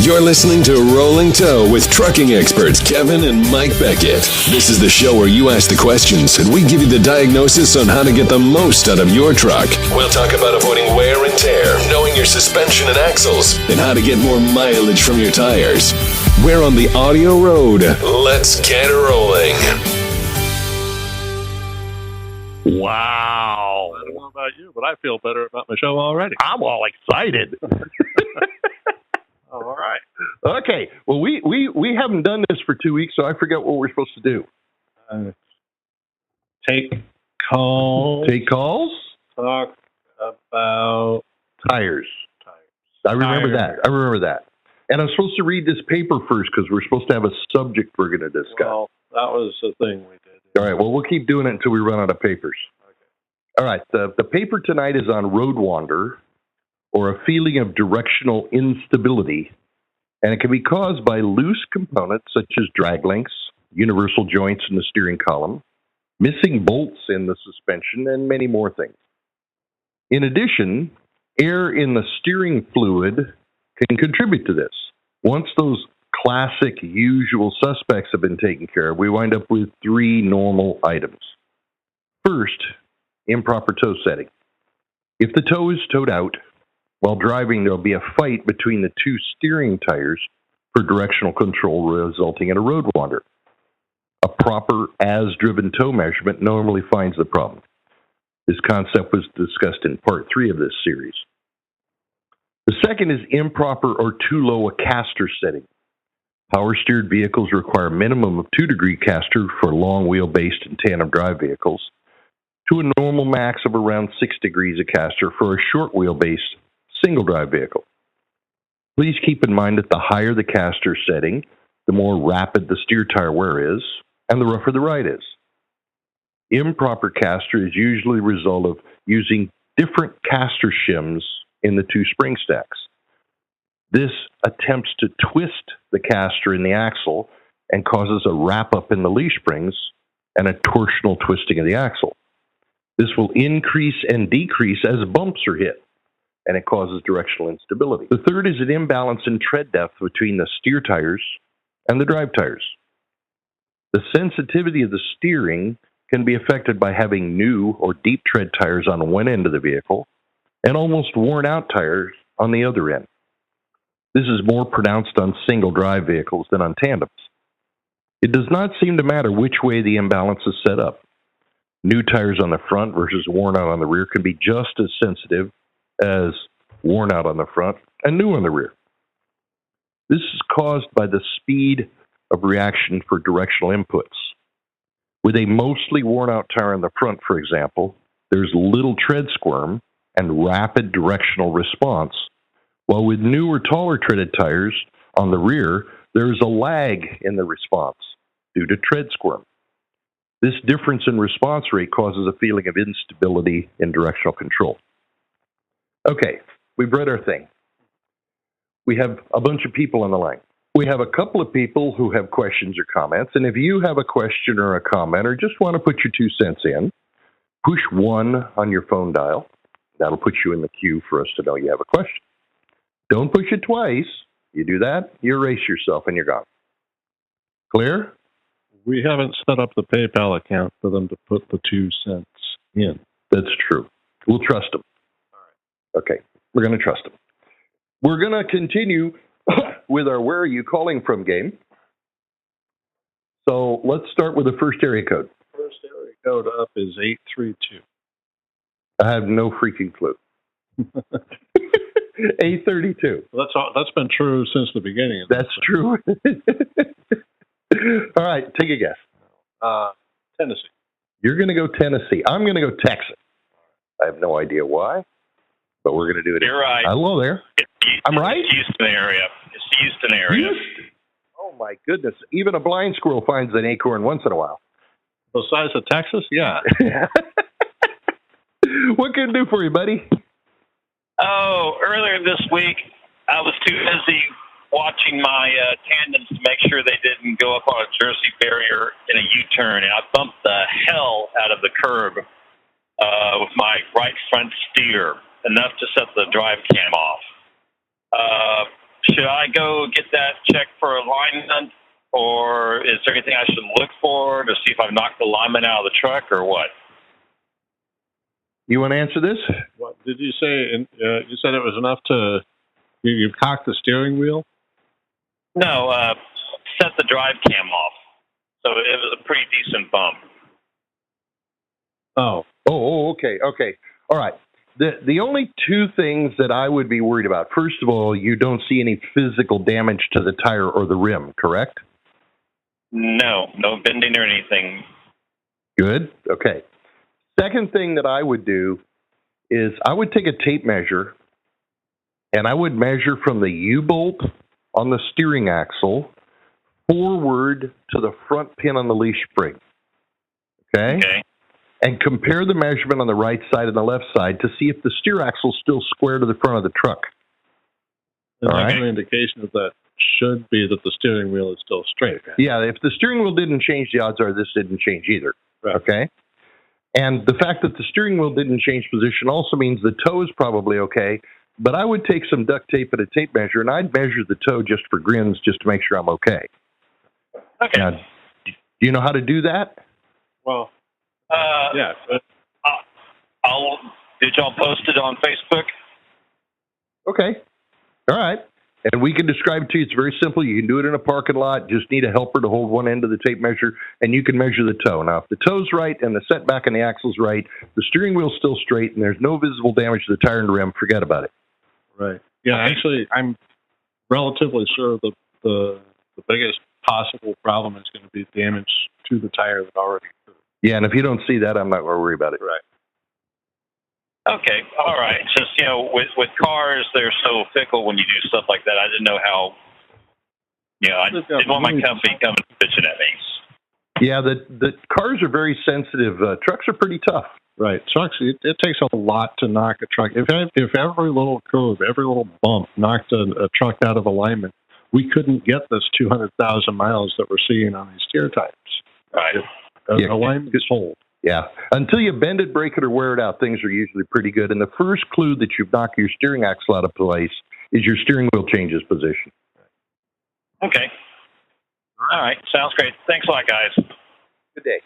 You're listening to Rolling Toe with trucking experts Kevin and Mike Beckett. This is the show where you ask the questions and we give you the diagnosis on how to get the most out of your truck. We'll talk about avoiding wear and tear, knowing your suspension and axles, and how to get more mileage from your tires. We're on the audio road. Let's get rolling. Wow. I don't know about you, but I feel better about my show already. I'm all excited. All right. Okay. Well, we haven't done this for 2 weeks, so I forget what we're supposed to do. Take calls. Take calls? Talk about Tires. I remember that. And I'm supposed to read this paper first because we're supposed to have a subject we're going to discuss. Well, that was the thing we did. All right. Well, we'll keep doing it until we run out of papers. Okay. All right. The paper tonight is on road wander, or a feeling of directional instability, and it can be caused by loose components such as drag links, universal joints in the steering column, missing bolts in the suspension, and many more things. In addition, air in the steering fluid can contribute to this. Once those classic usual suspects have been taken care of, we wind up with 3 normal items. First, improper toe setting. If the toe is towed out, while driving, there'll be a fight between the 2 steering tires for directional control, resulting in a road wander. A proper as-driven toe measurement normally finds the problem. This concept was discussed in part 3 of this series. The second is improper or too low a caster setting. Power-steered vehicles require a minimum of 2-degree caster for long wheel-based and tandem drive vehicles, to a normal max of around 6 degrees of caster for a short wheel-based single drive vehicle. Please keep in mind that the higher the caster setting, the more rapid the steer tire wear is, and the rougher the ride is. Improper caster is usually a result of using different caster shims in the 2 spring stacks. This attempts to twist the caster in the axle and causes a wrap-up in the leaf springs and a torsional twisting of the axle. This will increase and decrease as bumps are hit, and it causes directional instability. The third is an imbalance in tread depth between the steer tires and the drive tires. The sensitivity of the steering can be affected by having new or deep tread tires on one end of the vehicle and almost worn out tires on the other end. This is more pronounced on single drive vehicles than on tandems. It does not seem to matter which way the imbalance is set up. New tires on the front versus worn out on the rear can be just as sensitive as worn out on the front and new on the rear. This is caused by the speed of reaction for directional inputs. With a mostly worn out tire on the front, for example, there's little tread squirm and rapid directional response, while with new or taller treaded tires on the rear, there's a lag in the response due to tread squirm. This difference in response rate causes a feeling of instability in directional control. Okay, we've read our thing. We have a bunch of people on the line. We have a couple of people who have questions or comments, and if you have a question or a comment or just want to put your 2 cents in, push 1 on your phone dial. That'll put you in the queue for us to know you have a question. Don't push it twice. You do that, you erase yourself and you're gone. Clear? We haven't set up the PayPal account for them to put the 2 cents in. That's true. We'll trust them. Okay, we're going to trust them. We're going to continue with our Where Are You Calling From game. So let's start with the first area code. First area code up is 832. I have no freaking clue. 832. That's been true since the beginning. That's true. All right, take a guess. Tennessee. You're going to go Tennessee. I'm going to go Texas. I have no idea why, but we're going to do it. You're right. Hello there. I'm right? It's Houston area. It's the Houston area. Houston. Oh, my goodness. Even a blind squirrel finds an acorn once in a while. The size of Texas? Yeah. What can I do for you, buddy? Oh, earlier this week, I was too busy watching my tandems to make sure they didn't go up on a Jersey barrier in a U-turn, and I bumped the hell out of the curb with my right front steer, enough to set the drive cam off. should I go get that checked for alignment, or is there anything I should look for to see if I've knocked the alignment out of the truck or what? You want to answer this? What did you say? You said it was enough to you cocked the steering wheel? No, set the drive cam off. So it was a pretty decent bump. Oh, okay. All right. The only two things that I would be worried about, first of all, you don't see any physical damage to the tire or the rim, correct? No bending or anything. Good. Okay. Second thing that I would do is I would take a tape measure and I would measure from the U-bolt on the steering axle forward to the front pin on the leash spring. Okay? And compare the measurement on the right side and the left side to see if the steer axle is still square to the front of the truck. And that's an indication of that should be that the steering wheel is still straight. Yeah, if the steering wheel didn't change, the odds are this didn't change either. Right. Okay? And the fact that the steering wheel didn't change position also means the toe is probably okay, but I would take some duct tape and a tape measure, and I'd measure the toe just for grins, just to make sure I'm okay. Okay. Now, do you know how to do that? Well, yeah. Did y'all post it on Facebook? Okay. All right. And we can describe it to you. It's very simple. You can do it in a parking lot. Just need a helper to hold one end of the tape measure, and you can measure the toe. Now, if the toe's right and the setback on the axle's right, the steering wheel's still straight, and there's no visible damage to the tire and rim, forget about it. Right. Yeah, actually, I'm relatively sure the biggest possible problem is going to be damage to the tire that already occurred. Yeah, and if you don't see that, I'm not going to worry about it. Right. Okay, all right. Just, with cars, they're so fickle when you do stuff like that. I didn't know how, I didn't want my company coming bitching at me. Yeah, the cars are very sensitive. Trucks are pretty tough. Right. Trucks, it takes a lot to knock a truck. If every little curve, every little bump knocked a truck out of alignment, we couldn't get this 200,000 miles that we're seeing on these steer tires. Right. Alignment's hold. Yeah. Until you bend it, break it, or wear it out, things are usually pretty good. And the first clue that you've knocked your steering axle out of place is your steering wheel changes position. Okay. All right. Sounds great. Thanks a lot, guys. Good day.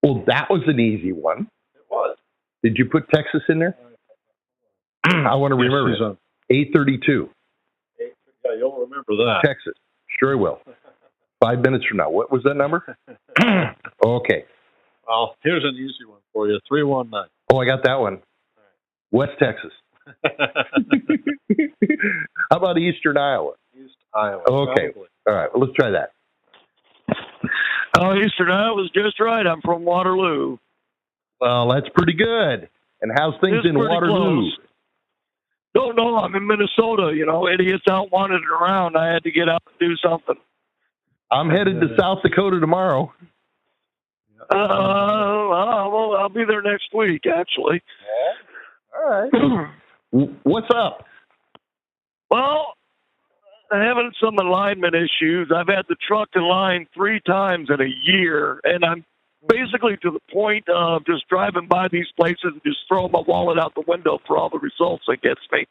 Well, that was an easy one. It was. Did you put Texas in there? I want to remember it. 832. Yeah, you'll remember that. Texas. Sure I will. 5 minutes from now. What was that number? Okay. Well, here's an easy one for you. 319. Oh, I got that one. West Texas. How about Eastern Iowa? East Iowa. Okay. Probably. All right. Well, let's try that. Oh, Eastern Iowa's just right. I'm from Waterloo. Well, that's pretty good. And how's things in Waterloo? Close. Don't know. I'm in Minnesota. Idiots out wandering around. I had to get out and do something. I'm headed to South Dakota tomorrow. Well, I'll be there next week, actually. All right. What's up? Well, I'm having some alignment issues. I've had the truck aligned 3 times in a year, and I'm basically to the point of just driving by these places and just throwing my wallet out the window for all the results it gets me.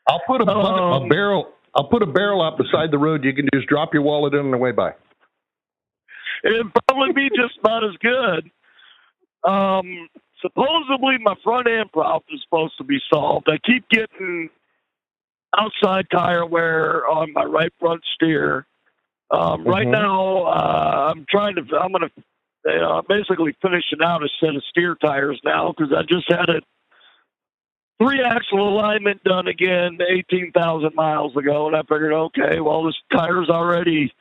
I'll put a barrel. I'll put a barrel out beside the road. You can just drop your wallet in on the way by. It'd probably be just about as good. Supposedly, my front end problem is supposed to be solved. I keep getting outside tire wear on my right front steer. Right now, I'm going to basically finishing out a set of steer tires now because I just had a 3-axle alignment done again 18,000 miles ago, and I figured, okay, well, this tire's already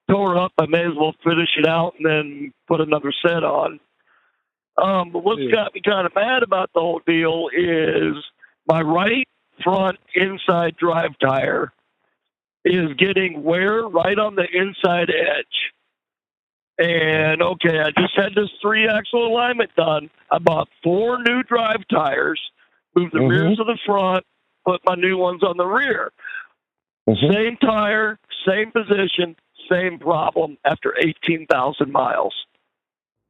tore up. I may as well finish it out and then put another set on. But what's got me kind of mad about the whole deal is my right front inside drive tire is getting wear right on the inside edge. And, okay, I just had this 3-axle alignment done. I bought 4 new drive tires, moved the rears to the front, put my new ones on the rear. Same tire, same position, same problem after 18,000 miles.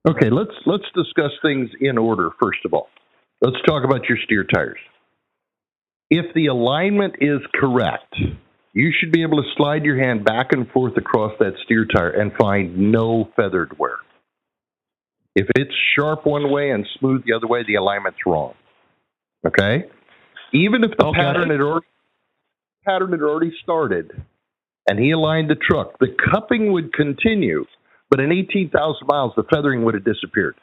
Okay, let's discuss things in order, first of all. Let's talk about your steer tires. If the alignment is correct, you should be able to slide your hand back and forth across that steer tire and find no feathered wear. If it's sharp one way and smooth the other way, the alignment's wrong. Okay? Even if the pattern had already started and he aligned the truck, the cupping would continue, but in 18,000 miles, the feathering would have disappeared.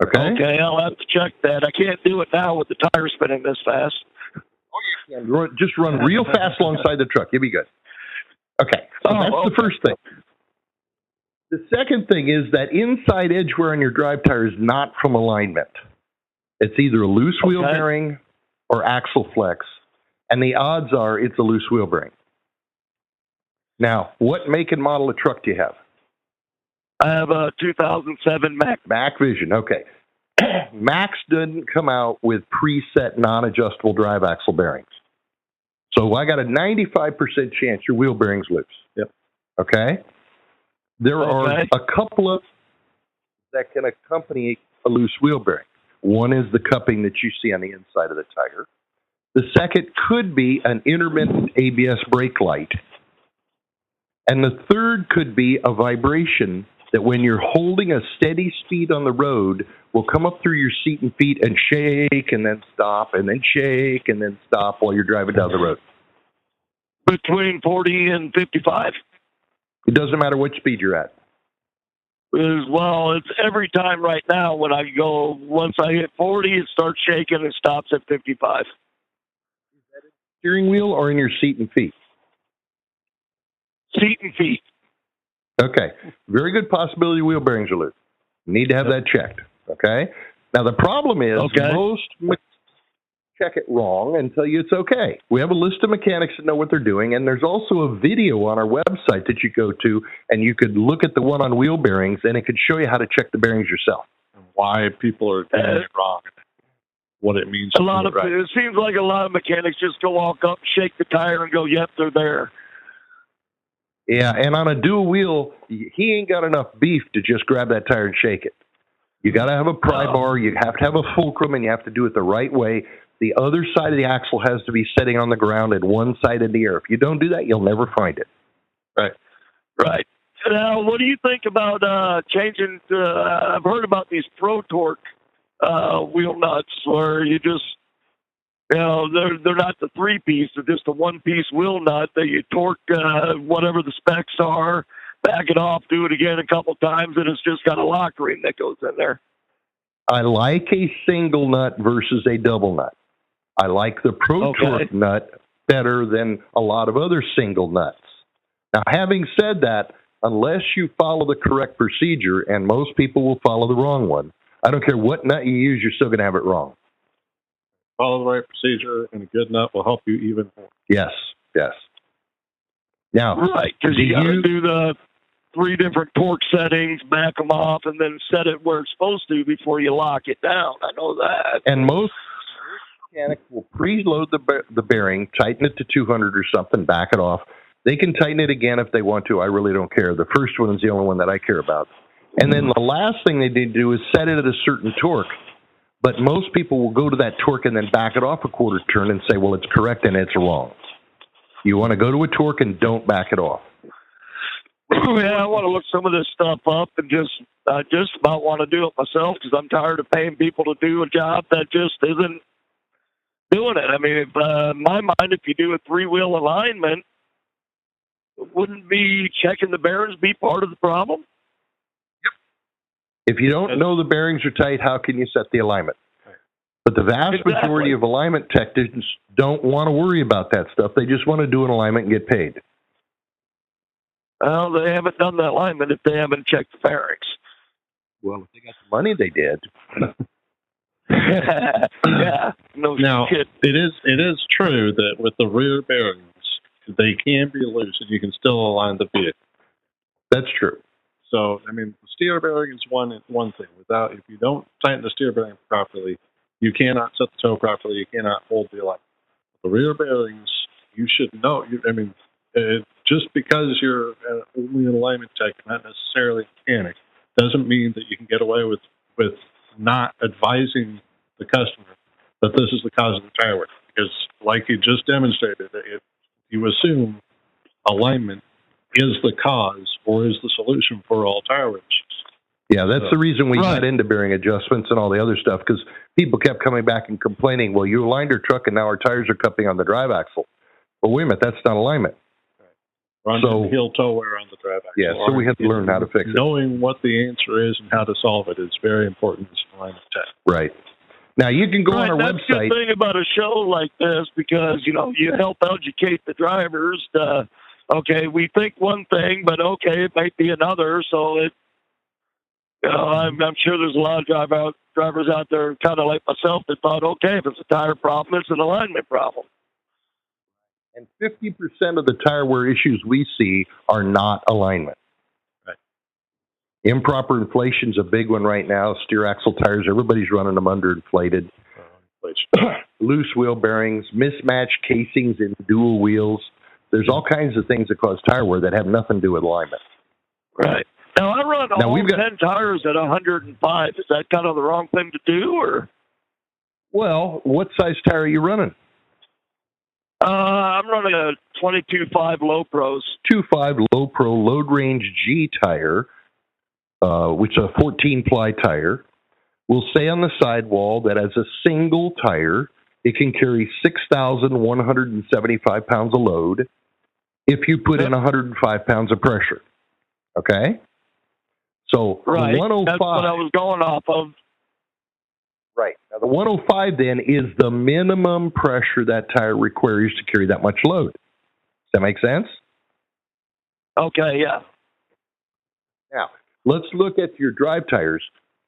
Okay, I'll have to check that. I can't do it now with the tire spinning this fast. Oh, you can. Just run real fast alongside the truck. You'll be good. Okay, so that's the first thing. The second thing is that inside edge wear on your drive tire is not from alignment. It's either a loose wheel bearing or axle flex, and the odds are it's a loose wheel bearing. Now, what make and model of truck do you have? I have a 2007 Mac. Mac Vision, okay. Max didn't come out with preset non-adjustable drive axle bearings. So I got a 95% chance your wheel bearing's loose. Yep. Okay? There are a couple of that can accompany a loose wheel bearing. One is the cupping that you see on the inside of the tire. The second could be an intermittent ABS brake light. And the third could be a vibration that when you're holding a steady speed on the road will come up through your seat and feet and shake and then stop and then shake and then stop while you're driving down the road. Between 40 and 55. It doesn't matter what speed you're at. Well, it's every time right now when I go, once I hit 40, it starts shaking and stops at 55. Is that in the steering wheel or in your seat and feet? Seat and feet. Okay. Very good possibility wheel bearings are loose. Need to have that checked. Okay. Now, the problem is most mechanics check it wrong and tell you it's okay. We have a list of mechanics that know what they're doing, and there's also a video on our website that you go to, and you could look at the one on wheel bearings, and it could show you how to check the bearings yourself. And why people are doing it wrong. What it means. It seems like a lot of mechanics just go walk up, shake the tire, and go, yep, they're there. Yeah, and on a dual wheel, he ain't got enough beef to just grab that tire and shake it. You got to have a pry bar, you have to have a fulcrum, and you have to do it the right way. The other side of the axle has to be setting on the ground and one side in the air. If you don't do that, you'll never find it. Right. Now, what do you think about changing to, I've heard about these Pro Torque wheel nuts where you just, they're not the three-piece, they're just a one-piece wheel nut that you torque whatever the specs are, back it off, do it again a couple times, and it's just got a lock ring that goes in there. I like a single nut versus a double nut. I like the Pro Torque nut better than a lot of other single nuts. Now, having said that, unless you follow the correct procedure, and most people will follow the wrong one, I don't care what nut you use, you're still going to have it wrong. Follow the right procedure, and a good nut will help you even more. Yes. Now, right, because you got to do the 3 different torque settings, back them off, and then set it where it's supposed to before you lock it down. I know that. And most mechanics will preload the bearing, tighten it to 200 or something, back it off. They can tighten it again if they want to. I really don't care. The first one is the only one that I care about. And then the last thing they need to do is set it at a certain torque. But most people will go to that torque and then back it off a quarter turn and say, well, it's correct and it's wrong. You want to go to a torque and don't back it off. Yeah, I want to look some of this stuff up and just about want to do it myself because I'm tired of paying people to do a job that just isn't doing it. I mean, in my mind, if you do a 3-wheel alignment, wouldn't be checking the bearings be part of the problem? If you don't know the bearings are tight, how can you set the alignment? But the vast majority of alignment technicians don't want to worry about that stuff. They just want to do an alignment and get paid. Well, they haven't done the alignment if they haven't checked the bearings. Well, if they got the money, they did. Yeah. Now, shit. It is true that with the rear bearings, they can be loose and you can still align the vehicle. That's true. So, I mean, the steer bearing is one thing. If you don't tighten the steer bearing properly, you cannot set the toe properly. You cannot hold the alignment. The rear bearings, you should know. Just because you're only an alignment tech, not necessarily a mechanic, doesn't mean that you can get away with not advising the customer that this is the cause of the tire wear. Because like you just demonstrated, if you assume alignment is the cause or is the solution for all tire wear issues. Yeah, that's the reason we got into bearing adjustments and all the other stuff, because people kept coming back and complaining, well, you aligned our truck and now our tires are cupping on the drive axle. Well, wait a minute, that's not alignment. Run heel toe wear on the drive axle. Yeah, so we have to learn how to fix it. Knowing what the answer is and how to solve it is very important as an alignment tech. Right. Now, you can go on our that's website. That's the good thing about a show like this, because, you help educate the drivers. Okay, we think one thing, but okay, it might be another. So I'm sure there's a lot of drivers out there, kind of like myself, that thought, okay, if it's a tire problem, it's an alignment problem. And 50% of the tire wear issues we see are not alignment. Right. Improper inflation is a big one right now. Steer axle tires, everybody's running them underinflated. Loose wheel bearings, mismatched casings in dual wheels. There's all kinds of things that cause tire wear that have nothing to do with alignment. Right. Now, I run all 10 tires at 105. Is that kind of the wrong thing to do, or? Well, what size tire are you running? I'm running a 22.5 Low Pros. 2.5 Low Pro Load Range G tire, which is a 14-ply tire. Will say on the sidewall that as a single tire, it can carry 6,175 pounds of load if you put in 105 pounds of pressure. Okay? So right. 105. That's what I was going off of. Right. Now, the 105 then is the minimum pressure that tire requires to carry that much load. Does that make sense? Okay, yeah. Now, let's look at your drive tires.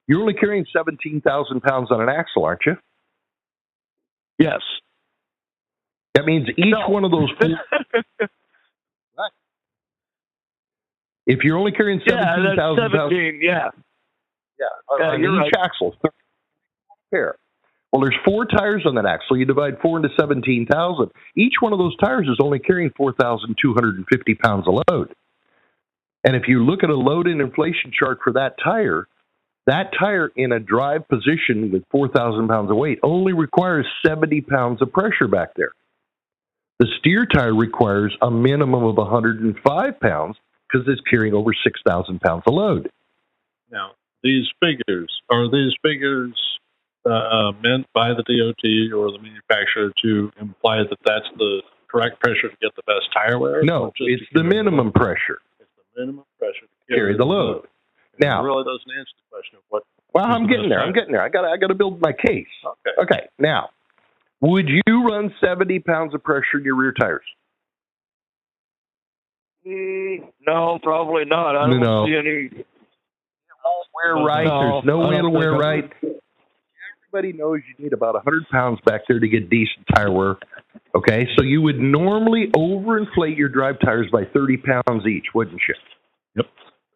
You're only carrying 17,000 pounds on an axle, aren't you? Yes. That means each one of those four... Right. If you're only carrying 17,000 pounds... 17, yeah. Yeah, on each right. axle, pair. Well, there's 4 tires on that axle. You divide 4 into 17,000. Each one of those tires is only carrying 4,250 pounds of load. And if you look at a load and inflation chart for that tire in a drive position with 4,000 pounds of weight only requires 70 pounds of pressure back there. The steer tire requires a minimum of 105 pounds because it's carrying over 6,000 pounds of load. Now, are these figures meant by the DOT or the manufacturer to imply that that's the correct pressure to get the best tire wear? No, it's the minimum pressure. It's the minimum pressure to carry the load. Now, it really doesn't answer the question of what. Well, I'm getting there. I got to build my case. Okay. Now, would you run 70 pounds of pressure in your rear tires? No, probably not. I don't see any. Wear right. No, there's no way to wear right. Everybody knows you need about 100 pounds back there to get decent tire wear. Okay, so you would normally overinflate your drive tires by 30 pounds each, wouldn't you? Yep.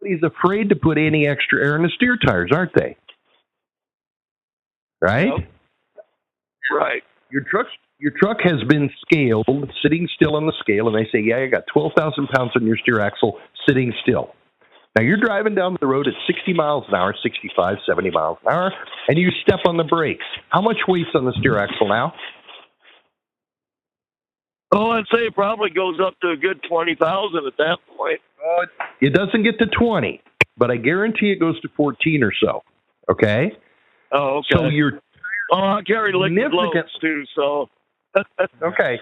He's afraid to put any extra air in the steer tires, aren't they? Right? Yep. Right. Your truck has been scaled, sitting still on the scale, and they say, yeah, you got 12,000 pounds on your steer axle sitting still. Now, you're driving down the road at 60 miles an hour, 65, 70 miles an hour, and you step on the brakes. How much weight's on the steer axle now? Oh, I'd say it probably goes up to a good 20,000 at that point. It doesn't get to 20, but I guarantee it goes to 14 or so. Okay? Oh, okay. So you're... I carry liquid loads, too, so... Okay.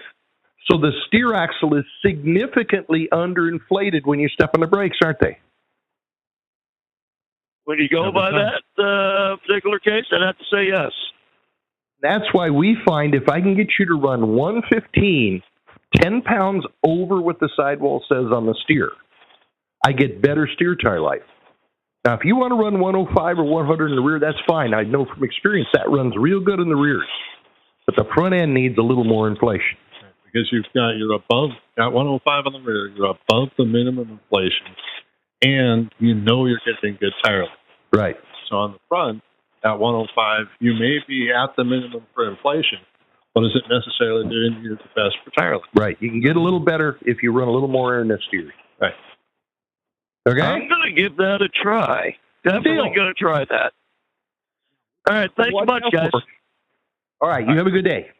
So the steer axle is significantly underinflated when you step on the brakes, aren't they? When you go by that particular case, I'd have to say yes. That's why we find if I can get you to run 115, 10 pounds over what the sidewall says on the steer, I get better steer tire life. Now, if you want to run 105 or 100 in the rear, that's fine. I know from experience that runs real good in the rears. But the front end needs a little more inflation. Because you're above, got 105 on the rear, you're above the minimum inflation, and you know you're getting good tire life. Right. So on the front, at 105, you may be at the minimum for inflation, but is it necessarily doing you the best for tire life? Right. You can get a little better if you run a little more air in the steer. Right. Okay? I'm going to give that a try. Definitely going to try that. All right. Thanks so much, guys. All right. You have a good day.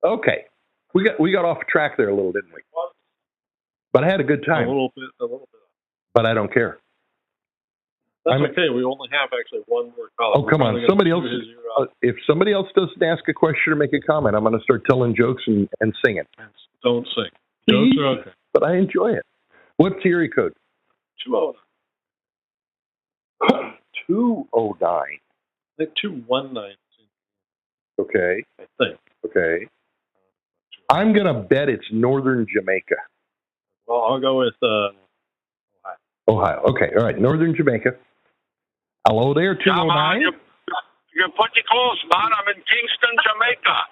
Okay. We got off track there a little, didn't we? But I had a good time. A little bit. But I don't care. That's okay. We only have actually one more caller. Oh, come on. Somebody else. If somebody else doesn't ask a question or make a comment, I'm going to start telling jokes and singing. Don't sing. Jokes are okay. But I enjoy it. What's the area code? 209. 209. I think 219. Okay. I think. Okay. I'm going to bet it's northern Jamaica. Well, I'll go with Ohio. Okay. All right. Northern Jamaica. Hello there, 209. You're pretty close, man. I'm in Kingston, Jamaica.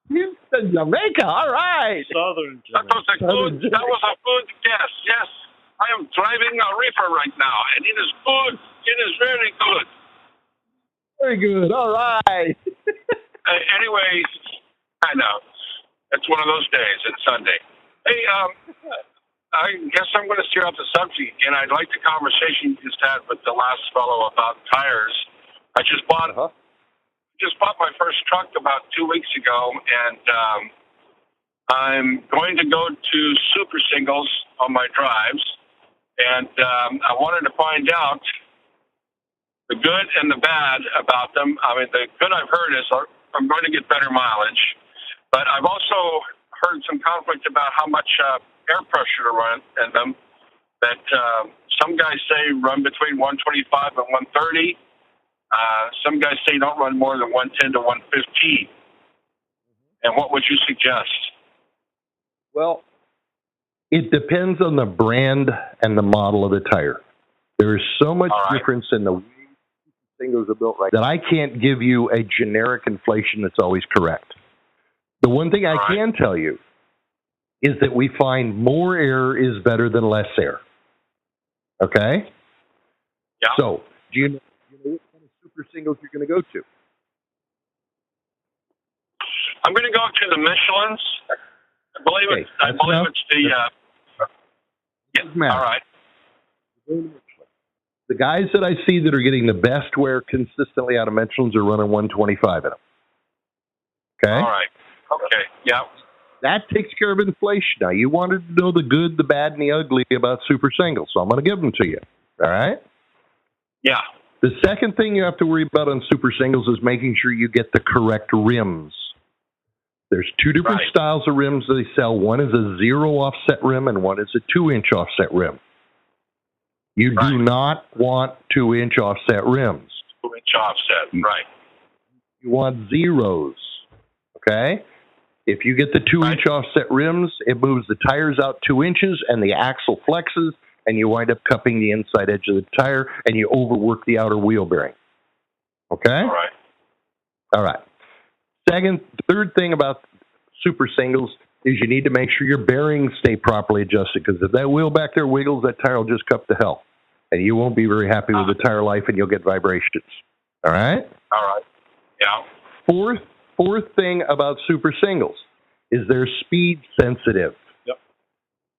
Kingston, Jamaica. All right. Southern Jamaica. That was a good guess. Yes. I am driving a reefer right now, and it is good. It is very good. Very good. All right. Anyway, I know. It's one of those days. It's Sunday. Hey, I guess I'm going to steer off the subject again. I'd like the conversation you just had with the last fellow about tires. I just bought my first truck about 2 weeks ago, and I'm going to go to super singles on my drives, and I wanted to find out the good and the bad about them. I mean, the good I've heard is I'm going to get better mileage, but I've also heard some conflict about how much air pressure to run in them. That some guys say run between 125 and 130. Some guys say don't run more than 110 to 115. And what would you suggest? Well, it depends on the brand and the model of the tire. There is so much difference in the way singles are built that I can't give you a generic inflation that's always correct. The one thing I can tell you is that we find more air is better than less air. Okay? Yeah. So, do you know what kind of super singles you're going to go to? I'm going to go to the Michelin's. I believe it's the. All right. The guys that I see that are getting the best wear consistently out of Michelin's are running 125 in them. Okay? All right. Okay. Yeah. That takes care of inflation. Now, you wanted to know the good, the bad, and the ugly about super singles, so I'm going to give them to you. All right? Yeah. The second thing you have to worry about on super singles is making sure you get the correct rims. There's two different styles of rims they sell. One is a 0 offset rim, and one is a 2-inch offset rim. You do not want 2-inch offset rims. 2-inch offset, right. You want zeros, okay? If you get the 2-inch offset rims, it moves the tires out 2 inches, and the axle flexes, and you wind up cupping the inside edge of the tire, and you overwork the outer wheel bearing. Okay? All right. Third thing about super singles is you need to make sure your bearings stay properly adjusted, because if that wheel back there wiggles, that tire will just cup to hell, and you won't be very happy with the tire life, and you'll get vibrations. All right? All right. Yeah. Fourth thing about super singles is they're speed sensitive. Yep.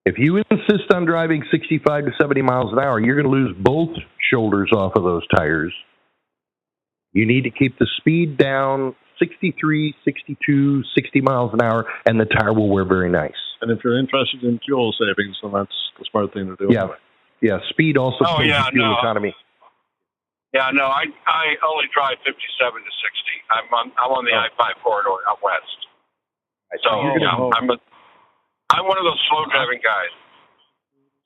If you insist on driving 65 to 70 miles an hour, you're going to lose both shoulders off of those tires. You need to keep the speed down 63, 62, 60 miles an hour, and the tire will wear very nice. And if you're interested in fuel savings, then that's the smart thing to do. Yeah. Yeah, speed also saves fuel economy. Yeah, no, I only drive 57 to 60. I'm on the I-5 corridor out west. So I'm one of those slow driving guys.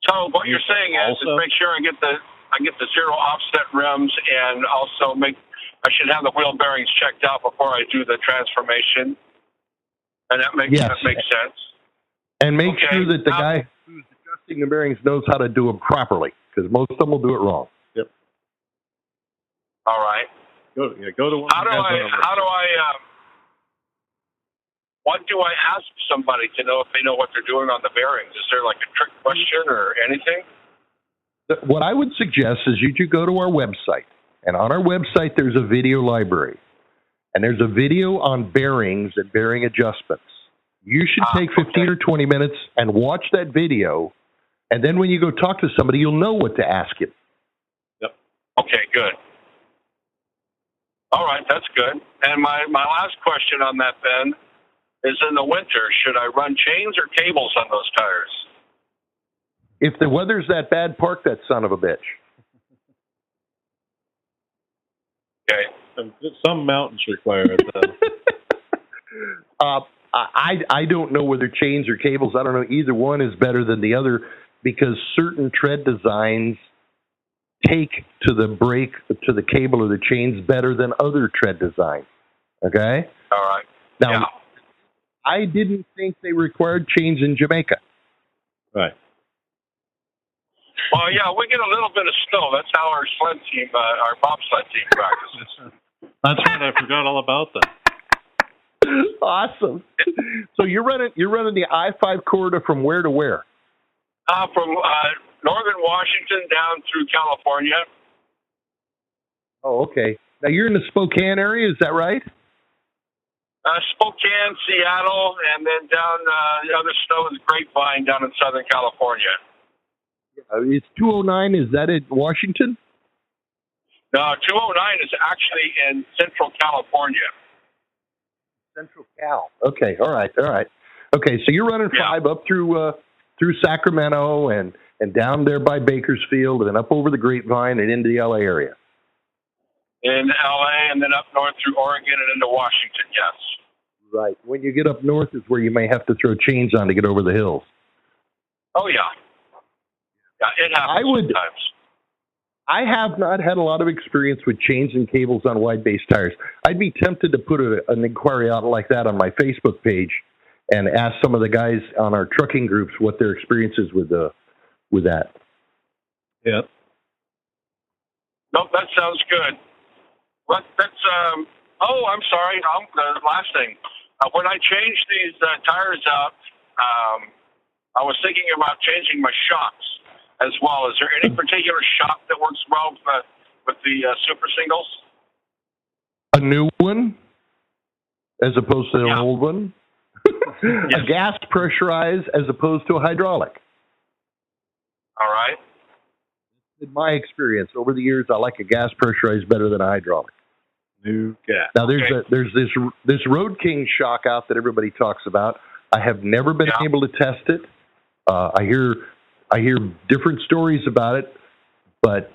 So what you're saying is make sure I get the 0 offset rims, and also I should have the wheel bearings checked out before I do the transformation. And that makes sense. And make sure that the guy who's adjusting the bearings knows how to do them properly, because most of them will do it wrong. Yep. All right. Go to one. What do I ask somebody to know if they know what they're doing on the bearings? Is there like a trick question or anything? What I would suggest is you go to our website, and on our website there's a video library, and there's a video on bearings and bearing adjustments. You should take 15 or 20 minutes and watch that video, and then when you go talk to somebody, you'll know what to ask him. Yep. Okay, good. All right, that's good. And my last question on that, Ben, is in the winter. Should I run chains or cables on those tires? If the weather's that bad, park that son of a bitch. Okay. Some mountains require it, though. I don't know whether chains or cables. I don't know. Either one is better than the other because certain tread designs take to the brake, to the cable or the chains better than other tread designs. Okay? All right. Now, yeah. I didn't think they required chains in Jamaica. Right. Well, yeah, we get a little bit of snow. That's how our sled team, our bobsled team practices. That's right. I forgot all about that. Awesome. So you're running the I-5 corridor from where to where? From northern Washington down through California. Oh, okay. Now you're in the Spokane area, is that right? Spokane, Seattle, and then down the other snow is Grapevine down in Southern California. It's 209. Is that in Washington? No, 209 is actually in Central California. Central Cal. Okay, all right. Okay, so you're running 5 up through Sacramento and down there by Bakersfield and then up over the Grapevine and into the LA area. In LA and then up north through Oregon and into Washington, yes. Right. When you get up north is where you may have to throw chains on to get over the hills. Oh, yeah. Yeah, it happens sometimes. I have not had a lot of experience with chains and cables on wide base tires. I'd be tempted to put an inquiry out like that on my Facebook page and ask some of the guys on our trucking groups what their experience is with that. Yeah. Nope, that sounds good. But that's I'm sorry. The last thing, when I changed these tires out, I was thinking about changing my shocks as well. Is there any particular shock that works well with the Super Singles? A new one, as opposed to an old one. Yes. A gas pressurized as opposed to a hydraulic. All right. In my experience over the years, I like a gas pressurized better than a hydraulic. New gas. Now there's this Road King shock out that everybody talks about. I have never been able to test it. I hear different stories about it, but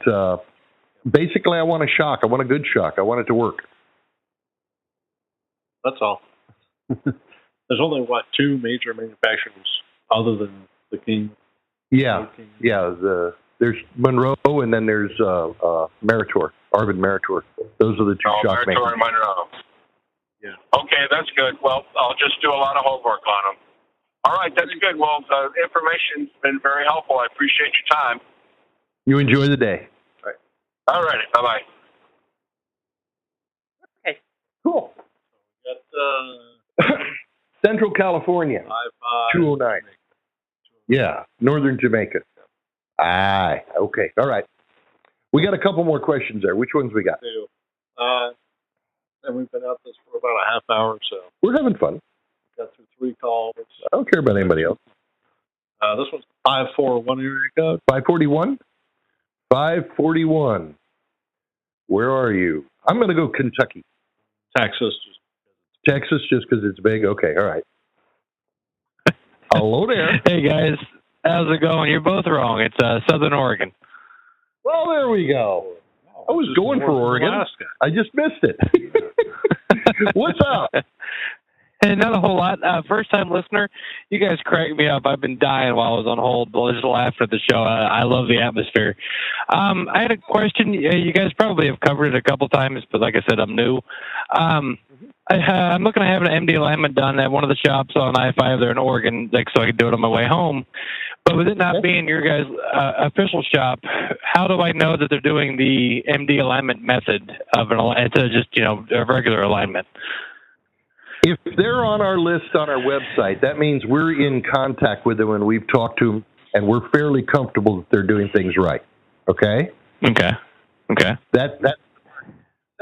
basically, I want a shock. I want a good shock. I want it to work. That's all. There's only, 2 major manufacturers other than the King? Yeah. There's Monroe, and then there's Meritor, Arvid Meritor. Those are the 2 shock makers. Meritor and Monroe. Yeah. Okay, that's good. Well, I'll just do a lot of homework on them. All right, that's good. Well, the information's been very helpful. I appreciate your time. You enjoy the day. All righty. Bye-bye. Okay, cool. Got Central California, 209. Yeah, Northern Jamaica. Okay, all right. We got a couple more questions there. Which ones we got? And we've been at this for about a half hour or so. We're having fun. Got through 3 calls. I don't care about anybody else. This one's 541 area code. 541? 541. Where are you? I'm going to go Kentucky. Texas. Texas, just because it's big? Okay, all right. Hello there. Hey, guys. How's it going? You're both wrong. It's Southern Oregon. Well, there we go. I was going for Oregon. Alaska. I just missed it. What's up? Hey, not a whole lot. First-time listener. You guys cracked me up. I've been dying while I was on hold, just laughing at the show. I love the atmosphere. I had a question. You guys probably have covered it a couple times, but like I said, I'm new. I'm looking to have an MD alignment done at one of the shops on I-5 there in Oregon, so I could do it on my way home. But with it not being your guys' official shop, how do I know that they're doing the MD alignment method of instead of just a regular alignment? If they're on our list on our website, that means we're in contact with them and we've talked to them, and we're fairly comfortable that they're doing things right. Okay? Okay. That's the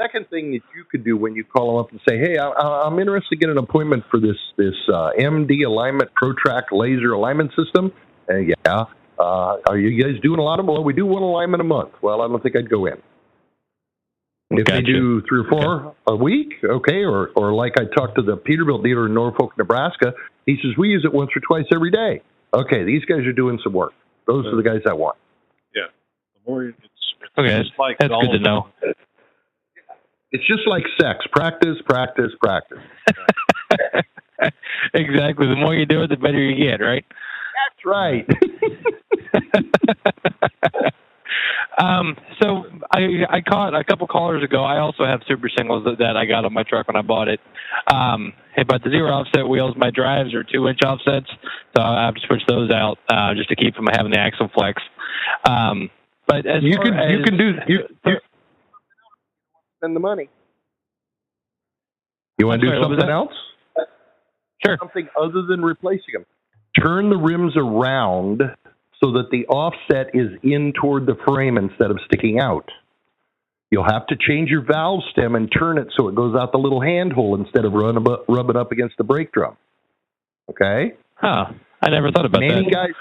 second thing that you could do when you call them up and say, hey, I'm interested to get an appointment for this MD alignment ProTrack laser alignment system. Are you guys doing a lot of them? Well, we do one alignment a month. Well, I don't think I'd go in. If they do 3 or 4 a week, okay, or like I talked to the Peterbilt dealer in Norfolk, Nebraska, he says, we use it once or twice every day. Okay, these guys are doing some work. Those are the guys I want. Yeah. The more it's okay, like that's good to know. It's just like sex. Practice, practice, practice. Exactly. The more you do it, the better you get, right? That's right. So I caught a couple callers ago. I also have super singles that I got on my truck when I bought it. But the 0 offset wheels, my drives are 2-inch offsets, so I have to switch those out just to keep from having the axle flex. But as you far can as, you can do you spend the money. You want to do something else? Sure. Something other than replacing them. Turn the rims around so that the offset is in toward the frame instead of sticking out. You'll have to change your valve stem and turn it so it goes out the little handhole instead of rubbing up against the brake drum. Okay? Huh. I never thought about that.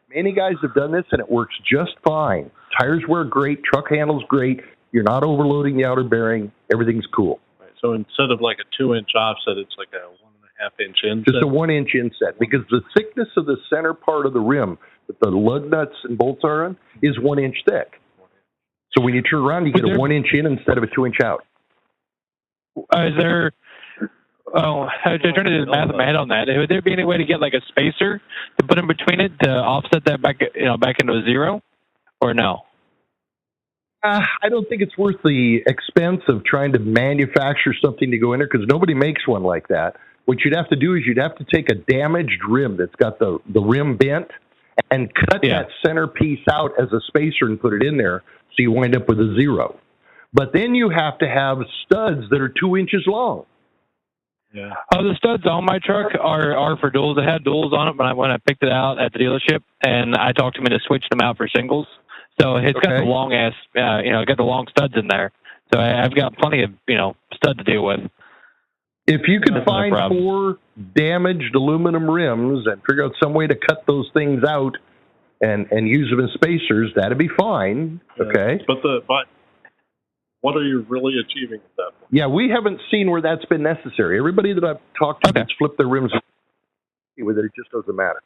Many guys have done this, and it works just fine. Tires wear great. Truck handles great. You're not overloading the outer bearing. Everything's cool. Right. So instead of like a 2-inch offset, it's like a 1.5-inch inset? Just a 1-inch inset, because the thickness of the center part of the rim that the lug nuts and bolts are on is 1 inch thick. So when you turn around, you get a 1-inch in instead of a 2-inch out. Is there? Oh, I'm trying to do the math in my head on that. Would there be any way to get like a spacer to put in between it to offset that back into a 0, or no? I don't think it's worth the expense of trying to manufacture something to go in there, because nobody makes one like that. What you'd have to do is you'd have to take a damaged rim that's got the rim bent and cut that center piece out as a spacer and put it in there, so you wind up with a 0. But then you have to have studs that are 2 inches long. Yeah. Oh, the studs on my truck are for duals. It had duals on it when I picked it out at the dealership, and I talked to him into switching them out for singles. So it's got the long ass, got the long studs in there. So I've got plenty of stud to deal with. If you could find 4 damaged aluminum rims and figure out some way to cut those things out and use them as spacers, that'd be fine. Okay. But what are you really achieving at that point? Yeah, we haven't seen where that's been necessary. Everybody that I've talked to that's flipped their rims with it just doesn't matter.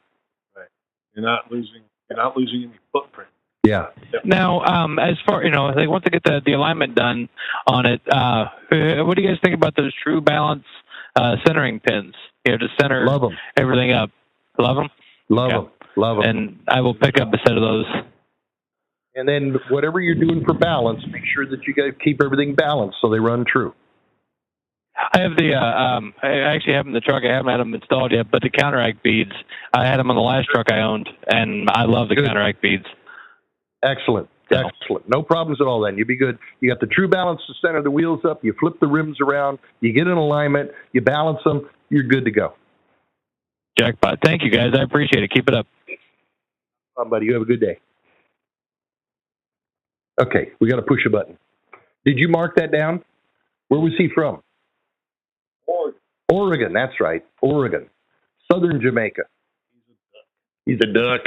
Right. You're not losing any footprint. Yeah. Now, as far they want to get the alignment done on it. What do you guys think about those True Balance centering pins? To center everything up. Love them. Love them. And I will pick up a set of those. And then whatever you're doing for balance, make sure that you guys keep everything balanced so they run true. I have I actually have them in the truck. I haven't had them installed yet, but the counteract beads, I had them on the last truck I owned, and I love the counteract beads. Excellent. No problems at all then. You'll be good. You got the True Balance to center the wheels up. You flip the rims around. You get in alignment. You balance them. You're good to go. Jackpot. Thank you, guys. I appreciate it. Keep it up. Buddy, you have a good day. Okay, we got to push a button. Did you mark that down? Where was he from? Oregon, that's right. Oregon. Southern Jamaica. He's a duck.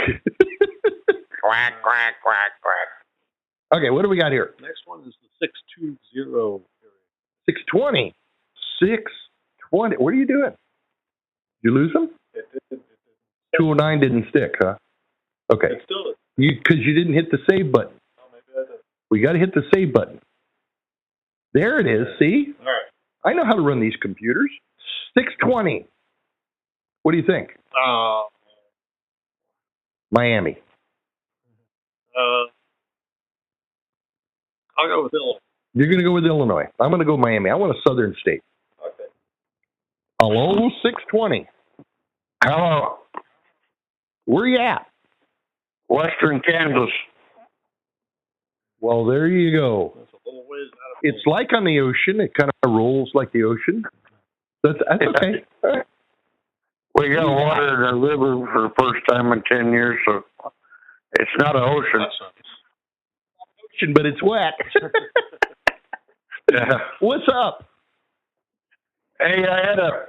Quack, quack, quack, quack. Okay, what do we got here? Next one is the 620. 620. 620. What are you doing? Did you lose them? 209 didn't stick, huh? Okay. It still is. Because you didn't hit the save button. Oh, maybe I did. We got to hit the save button. There it is. See? All right. I know how to run these computers. 620. What do you think? Miami. I'll go with Illinois. You're going to go with Illinois. I'm going to go Miami. I want a southern state. Okay. Hello, 620. Hello. Where you at? Western Kansas. Well, there you go. That's a little ways out of It's like on the ocean. It kind of rolls like the ocean. That's okay. All right. We got water in the river for the first time in 10 years, so it's not an ocean. Ocean, but it's wet. Yeah. What's up? Hey, I had a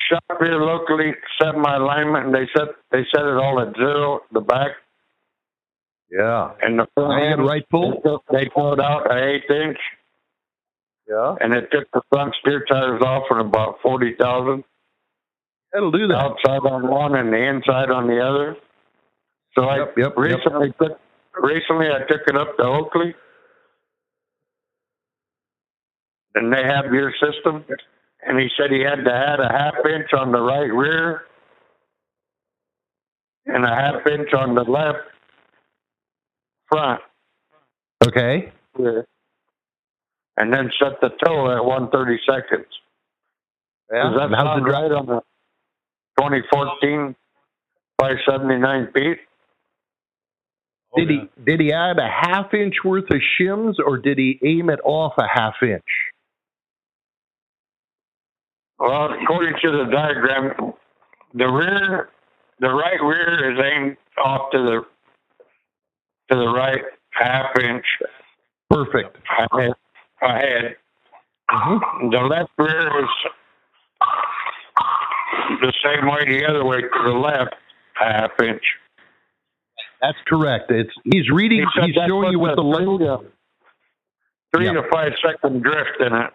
shop here locally set my alignment, and they set it all at 0, the back. Yeah. And the front I had right pull. They pulled out an 1/8 inch. Yeah. And it took the front steer tires off in about 40,000. That'll do that. Outside on one and the inside on the other. So recently I took it up to Oakley, and they have your system, and he said he had to add a half-inch on the right rear and a half-inch on the left front. Okay. And then set the toe at 1/32. Yeah. Does that sound right on the 2014 579 Pete? Did he add a half-inch worth of shims, or did he aim it off a half-inch? Well, according to the diagram, the right rear is aimed off to the right half-inch. Perfect. Ahead. Mm-hmm. The left rear is the same way the other way to the left half-inch. That's correct. He's reading. He's showing you what the left. 3 to 5 second drift in it.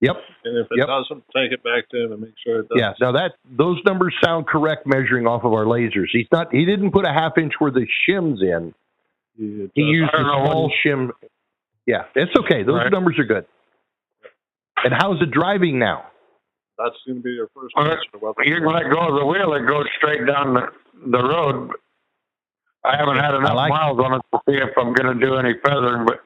Yep. And if it doesn't, take it back to him and make sure it does. Yeah. Now those numbers sound correct measuring off of our lasers. He didn't put a half-inch worth of shims in. He used a small shim. Yeah, it's okay. Those numbers are good. And how's it driving now? That's going to be your first question. You can let go of the wheel, it goes straight down the road. I haven't had enough miles on it to see if I'm going to do any feathering, but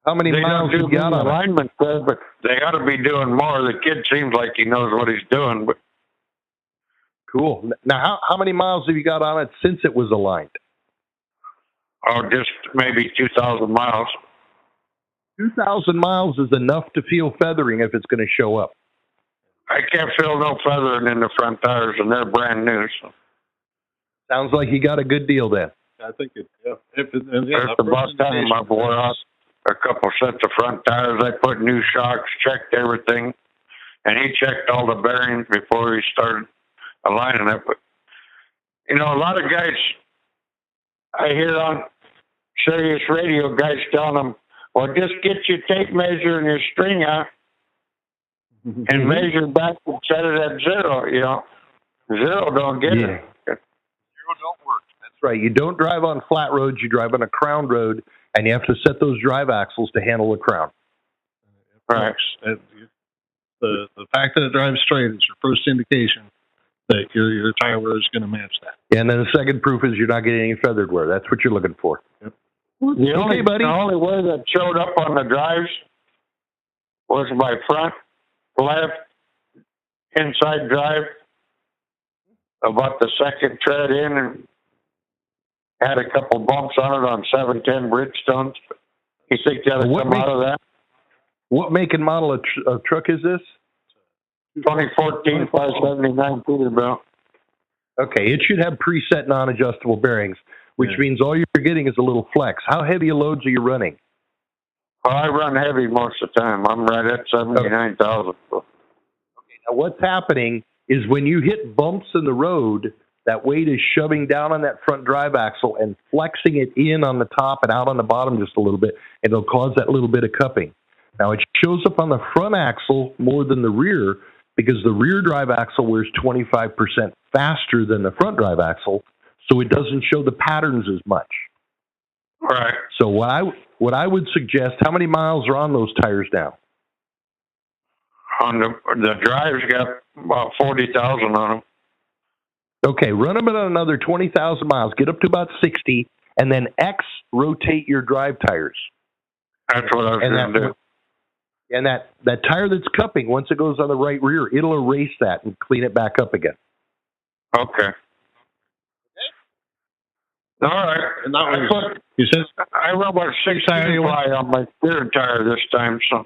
how many miles you got on alignment there, but they ought to be doing more. The kid seems like he knows what he's doing. But cool. Now, how many miles have you got on it since it was aligned? Oh, just maybe 2,000 miles. 2,000 miles is enough to feel feathering if it's going to show up. I can't feel no feathering in the front tires, and they're brand new. So. Sounds like you got a good deal then. I think it. Yeah. There's the bus time my boy off. A couple sets of front tires. I put new shocks, checked everything, and he checked all the bearings before he started aligning it. But a lot of guys I hear on Sirius radio, guys telling them, "Well, just get your tape measure and your string out and measure back and set it at 0." Zero don't get it. Zero don't work. That's right. You don't drive on flat roads. You drive on a crown road. And you have to set those drive axles to handle the crown. Right. The fact that it drives straight is your first indication that your tire wear is going to match that. And then the second proof is you're not getting any feathered wear. That's what you're looking for. Yep. The only wear that showed up on the drives was my front left inside drive about the second tread in, and had a couple bumps on it on 710 Bridgestones. You think that'll come out of that? What make and model of truck is this? 2014 579 Peterbilt. Okay, it should have preset non-adjustable bearings, which means all you're getting is a little flex. How heavy a loads are you running? Well, I run heavy most of the time. I'm right at 79,000. Okay, now what's happening is when you hit bumps in the road, that weight is shoving down on that front drive axle and flexing it in on the top and out on the bottom just a little bit, and it'll cause that little bit of cupping. Now, it shows up on the front axle more than the rear because the rear drive axle wears 25% faster than the front drive axle, so it doesn't show the patterns as much. Right. So what I would suggest, how many miles are on those tires now? On the drive's got about 40,000 on them. Okay, run them at another 20,000 miles, get up to about 60, and then rotate your drive tires. That's what I was going to do. And that tire that's cupping, once it goes on the right rear, it'll erase that and clean it back up again. Okay. All right. And I rub a 695 on my steer tire this time. So.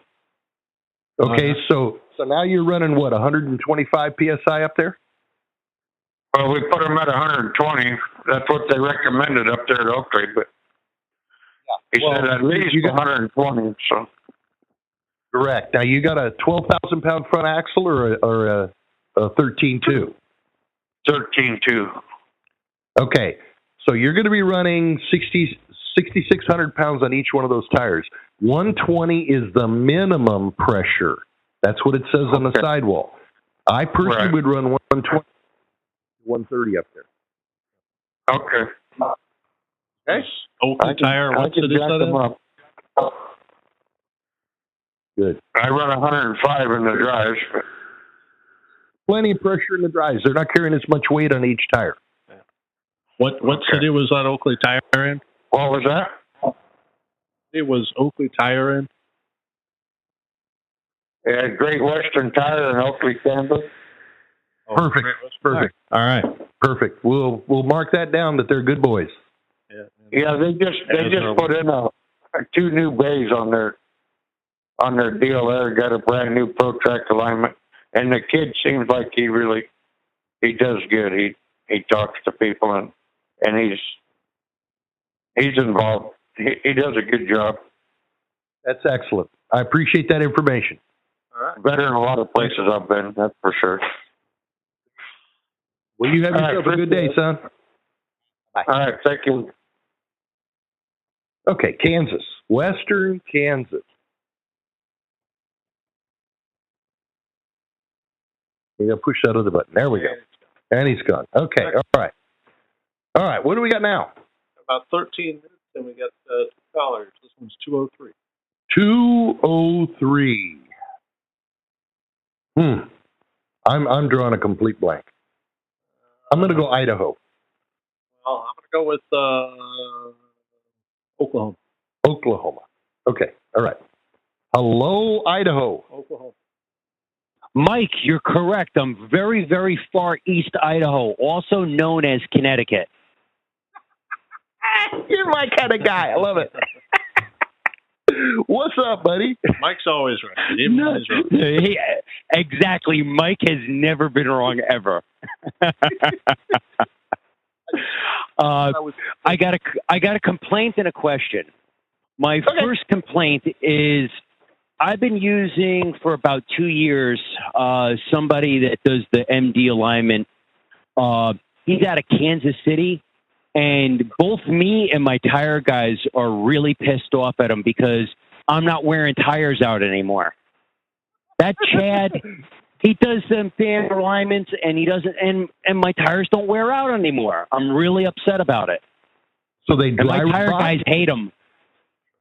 Okay, so now you're running, 125 PSI up there? Well, we put them at 120. That's what they recommended up there at Oakley, but he said at least 120. So correct. Now you got a 12,000-pound front axle or a 13.2? 13.2. Okay, so you're going to be running 6,600 pounds on each one of those tires. 120 is the minimum pressure. That's what it says on the sidewall. I personally would run 120, 130 up there. Okay. Okay. Oakley tire. What's it? jack them up. Good. I run 105 in the drives. Plenty of pressure in the drives. They're not carrying as much weight on each tire. What city was that Oakley tire in? What was that? It was Oakley tire in. Yeah, Great Western Tire in Oakley, Kansas. Perfect. Perfect. All right. Perfect. We'll mark that down that they're good boys. Yeah, they just put in two new bays on their deal there. Got a brand new ProTrack alignment, and the kid seems like he does good. He talks to people and he's involved. He does a good job. That's excellent. I appreciate that information. All right. Better than a lot of places I've been, that's for sure. Well, you have yourself a good day, son. Bye. All right, thank you. Okay, Kansas. Western Kansas. You gotta push that other button. There we go. And he's gone. Okay, all right. All right, what do we got now? About 13 minutes, and we got $2. This one's 203. 203. I'm drawing a complete blank. I'm going to go Idaho. Well, I'm going to go with Oklahoma. Oklahoma. Okay. All right. Hello, Idaho. Oklahoma. Mike, you're correct. I'm very, very far east Idaho, also known as Connecticut. You're my kind of guy. I love it. What's up, buddy? Mike's always right. He's right. Exactly. Mike has never been wrong ever. I got a complaint and a question. My first complaint is I've been using for about 2 years somebody that does the MD alignment. He's out of Kansas City. And both me and my tire guys are really pissed off at him because I'm not wearing tires out anymore. That Chad, he does them damn alignments, and he doesn't, and my tires don't wear out anymore. I'm really upset about it. So they and my tire guys hate him.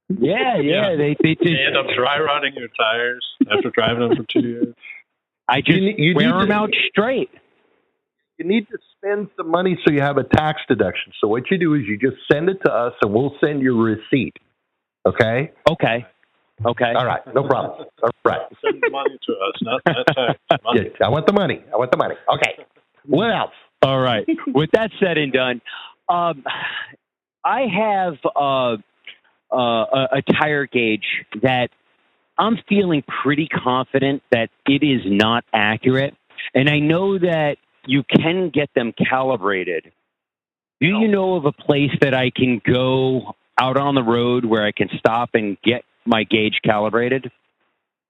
Yeah. They end up dry rotting your tires after driving them for 2 years. I just wear them out straight. You need to spend some money so you have a tax deduction. So what you do is you just send it to us, and we'll send you a receipt. Okay? Okay. All right. No problem. All right. Send the money to us, not tax. Yeah, I want the money. Okay. What else? All right. With that said and done, I have a tire gauge that I'm feeling pretty confident that it is not accurate. And I know that you can get them calibrated. Do you know of a place that I can go out on the road where I can stop and get my gauge calibrated?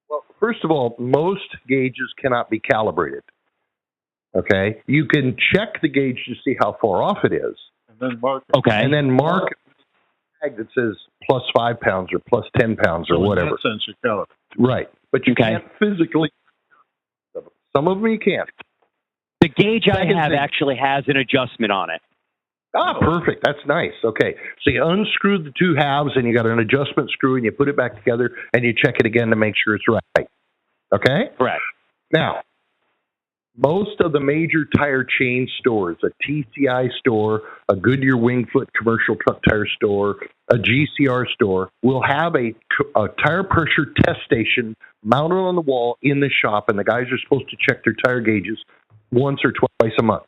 Well, first of all, most gauges cannot be calibrated. Okay? You can check the gauge to see how far off it is. And then mark it. Okay. And then mark a tag that says plus 5 pounds or plus 10 pounds or whatever. In that sense, you calibrate. Right. But you can't physically. Some of them you can't. The gauge I have actually has an adjustment on it. Ah, perfect. That's nice. Okay. So you unscrew the two halves and you got an adjustment screw and you put it back together and you check it again to make sure it's right. Okay? Correct. Now, most of the major tire chain stores, a TCI store, a Goodyear Wingfoot commercial truck tire store, a GCR store, will have a tire pressure test station mounted on the wall in the shop, and the guys are supposed to check their tire gauges once or twice a month.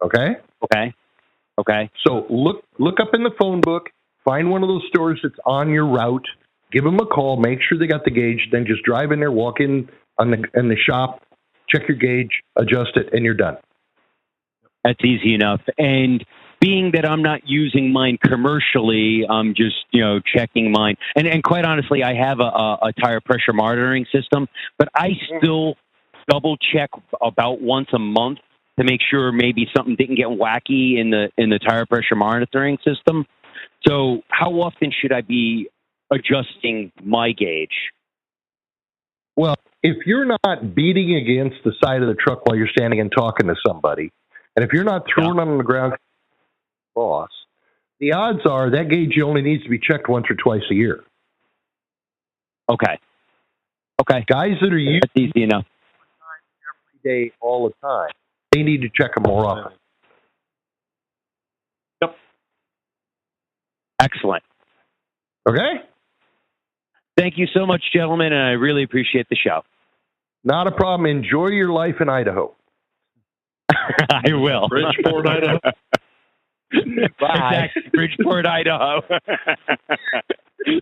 Okay? Okay. So look up in the phone book, find one of those stores that's on your route, give them a call, make sure they got the gauge, then just drive in there, walk in the shop, check your gauge, adjust it, and you're done. That's easy enough. And being that I'm not using mine commercially, I'm just, checking mine. And quite honestly, I have a tire pressure monitoring system, but I still double check about once a month to make sure maybe something didn't get wacky in the tire pressure monitoring system. So how often should I be adjusting my gauge? Well, if you're not beating against the side of the truck while you're standing and talking to somebody, and if you're not throwing on the ground, boss, the odds are that gauge only needs to be checked once or twice a year. Okay. Guys that are using That's easy enough. every day, all the time, they need to check them more often. Yep. Excellent. Okay? Thank you so much, gentlemen, and I really appreciate the show. Not a problem. Enjoy your life in Idaho. I will. Bridgeport, Idaho. Bye. Exactly. Bridgeport, Idaho.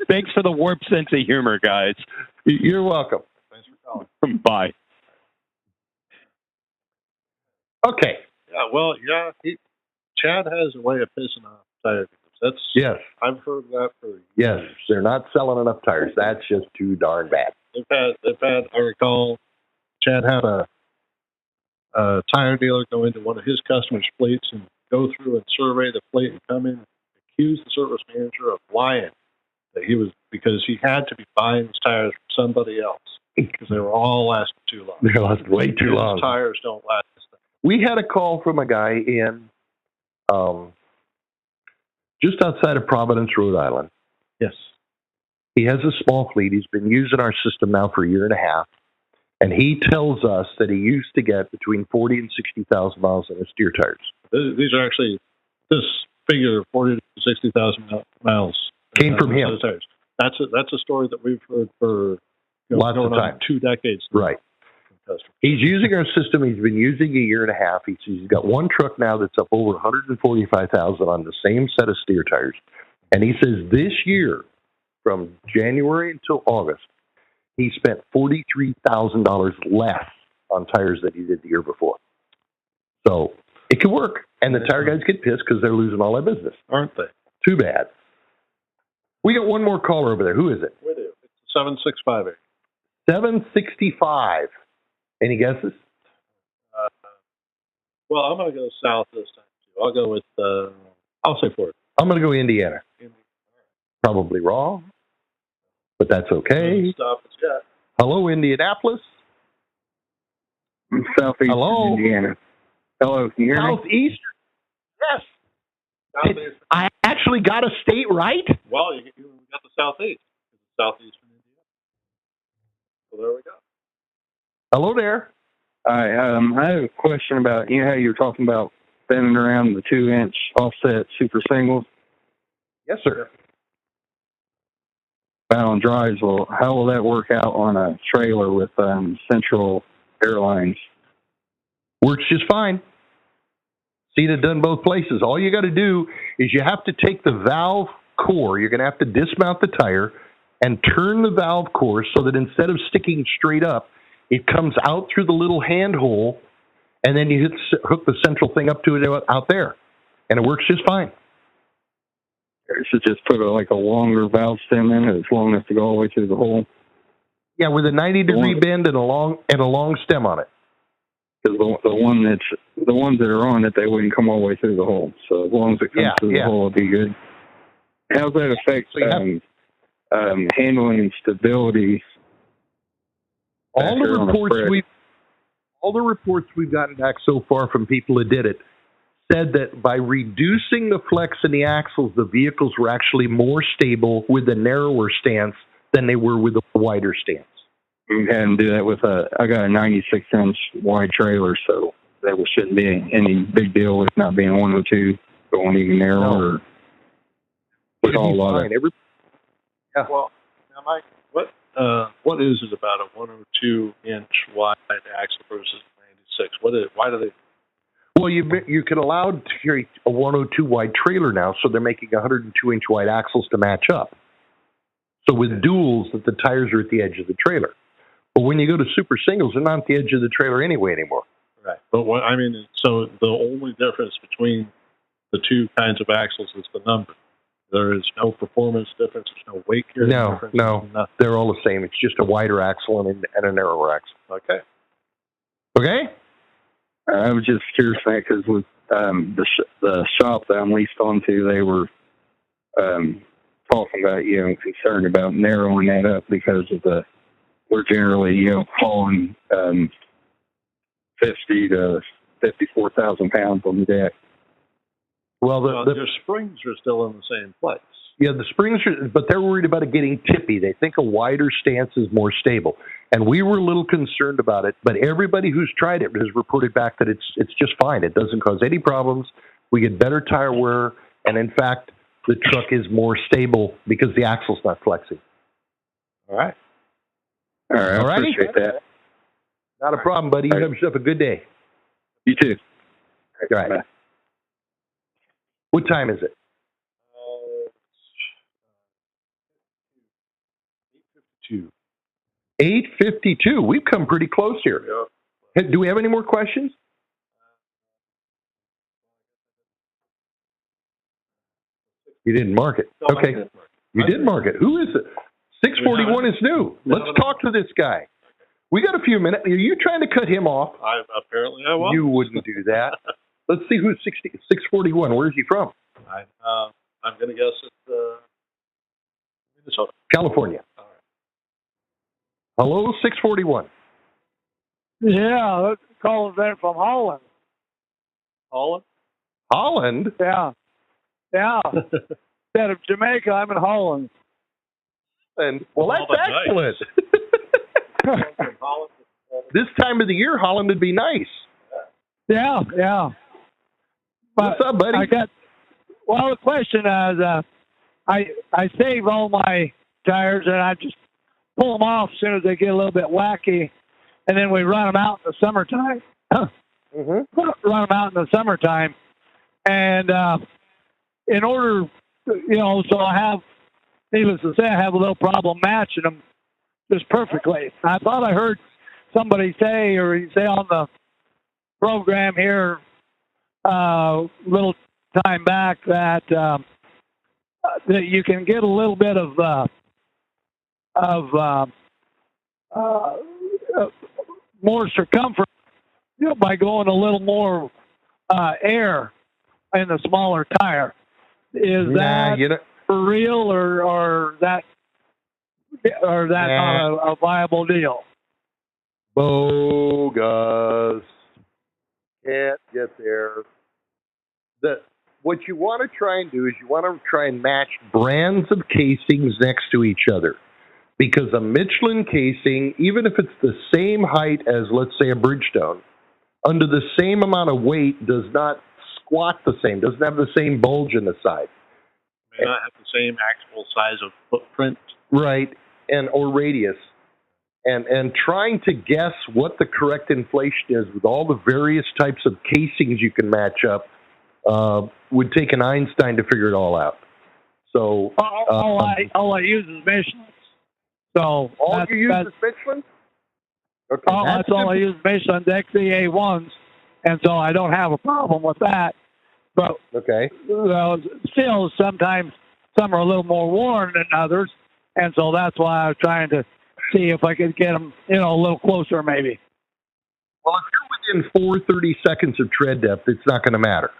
Thanks for the warped sense of humor, guys. You're welcome. Thanks for calling. Bye. Okay. Yeah, Chad has a way of pissing off tires. Yes. I've heard that for years. Yes, they're not selling enough tires. That's just too darn bad. They've had. I recall, Chad had a tire dealer go into one of his customers' fleets and go through and survey the fleet and come in and accuse the service manager of lying that because he had to be buying his tires from somebody else because they were all lasting too long. They lasted way too long. His tires don't last. We had a call from a guy in just outside of Providence, Rhode Island. Yes. He has a small fleet. He's been using our system now for a year and a half. And he tells us that he used to get between 40 and 60,000 miles on his steer tires. These are actually, this figure of 40 to 60,000 miles came from him. Tires. That's a story that we've heard for lots of time. 2 decades. Right. He's using our system. He's been using a year and a half. He's got one truck now that's up over 145,000 on the same set of steer tires. And he says this year, from January until August, he spent $43,000 less on tires than he did the year before. So it could work. And the tire guys get pissed because they're losing all their business. Aren't they? Too bad. We got one more caller over there. Who is it? We do. It's 7658. 765. Any guesses? Well, I'm going to go south this time, too. I'll go with, I'll say Florida. I'm going to go Indiana. Probably wrong, but that's okay. Stop it, yeah. Hello, Indianapolis. Southeast Indiana. Hello, can you hear me? Southeastern. Yes. I actually got a state right? Well, you got the Southeast. Southeastern Indiana. So there we go. Hello there. Hi, I have a question about, how you were talking about bending around the 2-inch offset super singles. Yes, sir. On drives, well, how will that work out on a trailer with Central Airlines? Works just fine. Seen it done both places. All you got to do is you have to take the valve core. You're going to have to dismount the tire and turn the valve core so that instead of sticking straight up, it comes out through the little hand hole, and then you hook the central thing up to it out there, and it works just fine. So just put a longer valve stem in it. It's long enough to go all the way through the hole. Yeah, with a 90-degree bend and a long stem on it. Because the ones that are on it, they wouldn't come all the way through the hole. So as long as it comes through the hole, it'll be good. How's that affect handling and stability? All the reports we've gotten back so far from people who did it said that by reducing the flex in the axles, the vehicles were actually more stable with a narrower stance than they were with a wider stance. We had them do that with I got a 96-inch wide trailer, so there shouldn't be any big deal with not being 102, going even narrower. It's all a lot of. Well, now, Mike, what is it about a 102-inch wide axle versus 96? Why do they? Well, you can allow to carry a 102 wide trailer now, so they're making 102-inch wide axles to match up. So with duals, that the tires are at the edge of the trailer. But when you go to super singles, they're not at the edge of the trailer anyway anymore. Right. But so the only difference between the two kinds of axles is the number. There is no performance difference. There's no weight carrying difference. No. They're all the same. It's just a wider axle and a narrower axle. Okay? I was just curious because with the shop that I'm leased onto, they were talking about, concerned about narrowing that up because of we're generally, hauling 50 to 54,000 pounds on the deck. Well, your springs are still in the same place. Yeah, the springs are, but they're worried about it getting tippy. They think a wider stance is more stable. And we were a little concerned about it, but everybody who's tried it has reported back that it's just fine. It doesn't cause any problems. We get better tire wear, and in fact, the truck is more stable because the axle's not flexing. All right. All right, I appreciate that. Not a problem, buddy. You have yourself a good day. You too. All right. Bye. What time is it? 8:52. We've come pretty close here. Yeah. Do we have any more questions? You didn't mark it. No, okay. You did mark it. Who is it? 641 is new. Let's talk to this guy. We got a few minutes. Are you trying to cut him off? Apparently I was. You wouldn't do that. Let's see who's 641. Where's he from? I'm going to guess it's Minnesota. California. All right. Hello, 641. Yeah, calling that from Holland. Holland? Holland? Yeah. Instead of Jamaica, I'm in Holland. And that's excellent. This time of the year, Holland would be nice. Yeah. But what's up, buddy? The question is, I save all my tires and I just pull them off as soon as they get a little bit wacky, and then we run them out in the summertime. Run them out in the summertime, and in order, so I have, needless to say, I have a little problem matching them just perfectly. I thought I heard somebody say on the program here little time back that you can get a little bit of more circumference by going a little more air in the smaller tire. Is that for real, or that not a viable deal? Bogus. Can't get there. What you want to try and do is you want to try and match brands of casings next to each other. Because a Michelin casing, even if it's the same height as, let's say, a Bridgestone, under the same amount of weight does not squat the same, doesn't have the same bulge in the side. May not have the same actual size of footprint. Right, or radius. And trying to guess what the correct inflation is with all the various types of casings you can match up would take an Einstein to figure it all out. So all I use is Michelin. So all you use is Michelin? Okay, that's all I use, Michelin XEA1s, and so I don't have a problem with that. But still, sometimes some are a little more worn than others, and so that's why I was trying to see if I could get them, a little closer, maybe. Well, if you're within 430 seconds of tread depth, it's not going to matter.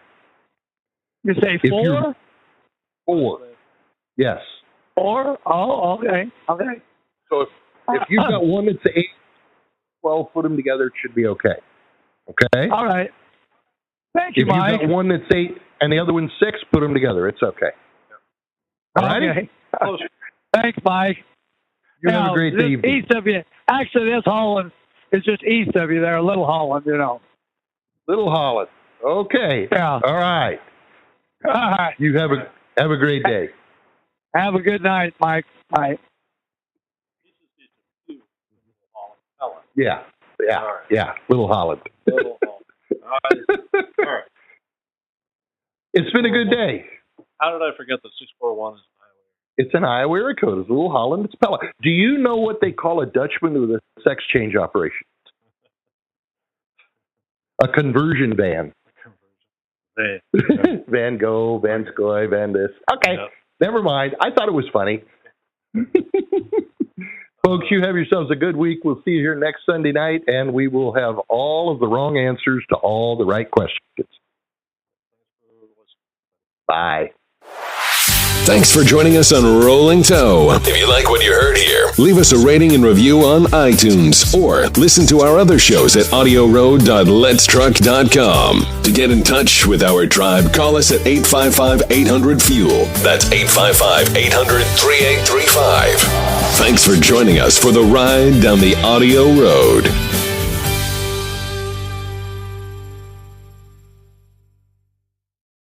You say 4? 4. Yes. 4? Oh, okay. So if you've got one that's 8, 12, put them together, it should be okay. Okay? All right. Thank you, Mike. If you've got one that's 8 and the other one's 6, put them together. It's okay. All right? Okay. Thanks, Mike. You have a great day. East of you. Actually, this Holland is just east of you there, Little Holland, Little Holland. Okay. Yeah. All right. All right. You have a great day. Have a good night, Mike. Bye. Yeah. Little Holland. Little Holland. All right. It's been a good day. How did I forget the 641 is an Iowa? It's an Iowa area code. It's Little Holland. It's Pella. Do you know what they call a Dutchman with a sex change operation? A conversion van. Van Gogh, Van Scoy, Van this. Okay, Never mind. I thought it was funny. Folks, you have yourselves a good week. We'll see you here next Sunday night, and we will have all of the wrong answers to all the right questions. Bye. Thanks for joining us on Rolling Toe. If you like what you heard here, leave us a rating and review on iTunes or listen to our other shows at audioroad.letstruck.com. To get in touch with our tribe, call us at 855-800-FUEL. That's 855-800-3835. Thanks for joining us for the ride down the audio road.